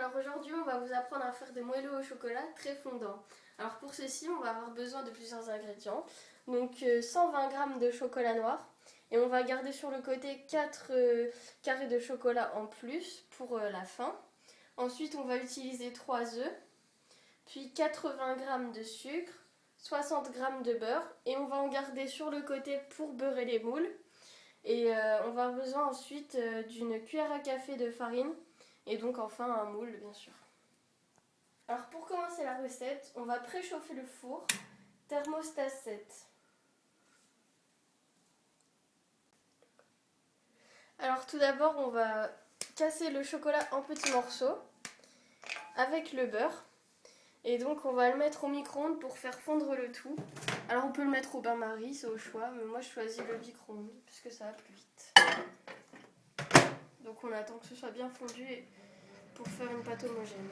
Alors aujourd'hui on va vous apprendre à faire des moelleux au chocolat très fondants. Alors pour ceci on va avoir besoin de plusieurs ingrédients. Donc 120 g de chocolat noir et on va garder sur le côté 4 carrés de chocolat en plus pour la fin. Ensuite on va utiliser 3 œufs, puis 80 g de sucre, 60 g de beurre et on va en garder sur le côté pour beurrer les moules. Et on va avoir besoin ensuite d'une cuillère à café de farine et donc enfin un moule bien sûr. Alors pour commencer la recette, on va préchauffer le four, thermostat 7. Alors tout d'abord on va casser le chocolat en petits morceaux avec le beurre. Et donc on va le mettre au micro-ondes pour faire fondre le tout. Alors on peut le mettre au bain-marie, c'est au choix, mais moi je choisis le micro-ondes puisque ça va plus vite. Donc on attend que ce soit bien fondu pour faire une pâte homogène.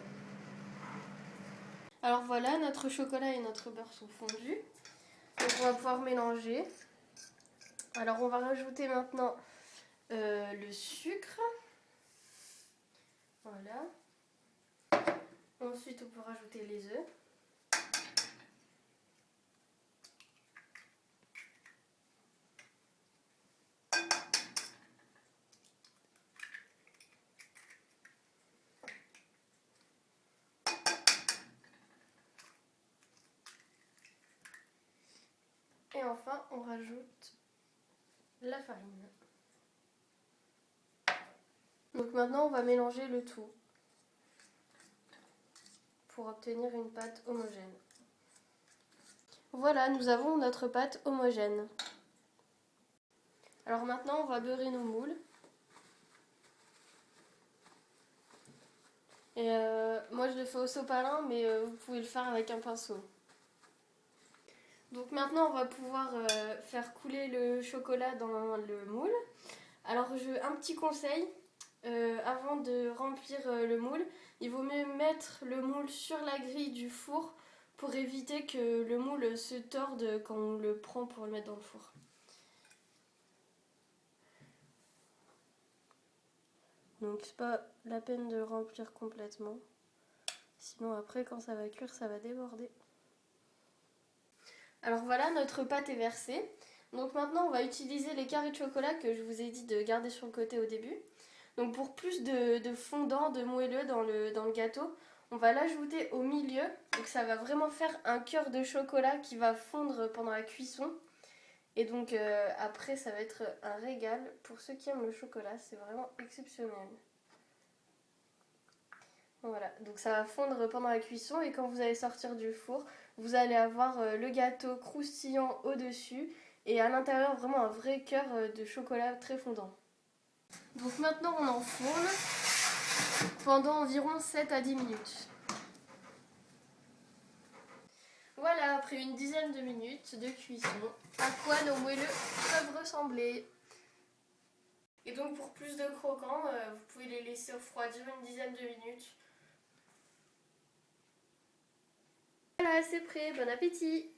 Alors voilà, notre chocolat et notre beurre sont fondus. Donc on va pouvoir mélanger. Alors on va rajouter maintenant le sucre. Voilà. Ensuite on peut rajouter les œufs. Et enfin, on rajoute la farine. Donc maintenant, on va mélanger le tout pour obtenir une pâte homogène. Voilà, nous avons notre pâte homogène. Alors maintenant, on va beurrer nos moules. Et moi, je le fais au sopalin, mais vous pouvez le faire avec un pinceau. Donc maintenant, on va pouvoir faire couler le chocolat dans le moule. Alors, un petit conseil, avant de remplir le moule, il vaut mieux mettre le moule sur la grille du four pour éviter que le moule se torde quand on le prend pour le mettre dans le four. Donc c'est pas la peine de remplir complètement, sinon après quand ça va cuire ça va déborder. Alors voilà, notre pâte est versée. Donc maintenant on va utiliser les carrés de chocolat que je vous ai dit de garder sur le côté au début. Donc pour plus de fondant, de moelleux dans le gâteau, on va l'ajouter au milieu. Donc ça va vraiment faire un cœur de chocolat qui va fondre pendant la cuisson. Et donc après ça va être un régal pour ceux qui aiment le chocolat, c'est vraiment exceptionnel. Voilà, donc ça va fondre pendant la cuisson et quand vous allez sortir du four, vous allez avoir le gâteau croustillant au-dessus et à l'intérieur vraiment un vrai cœur de chocolat très fondant. Donc maintenant on enfourne pendant environ 7 à 10 minutes. Voilà, après une dizaine de minutes de cuisson, à quoi nos moelleux peuvent ressembler. Et donc pour plus de croquants, vous pouvez les laisser refroidir une dizaine de minutes. Voilà, c'est prêt, bon appétit!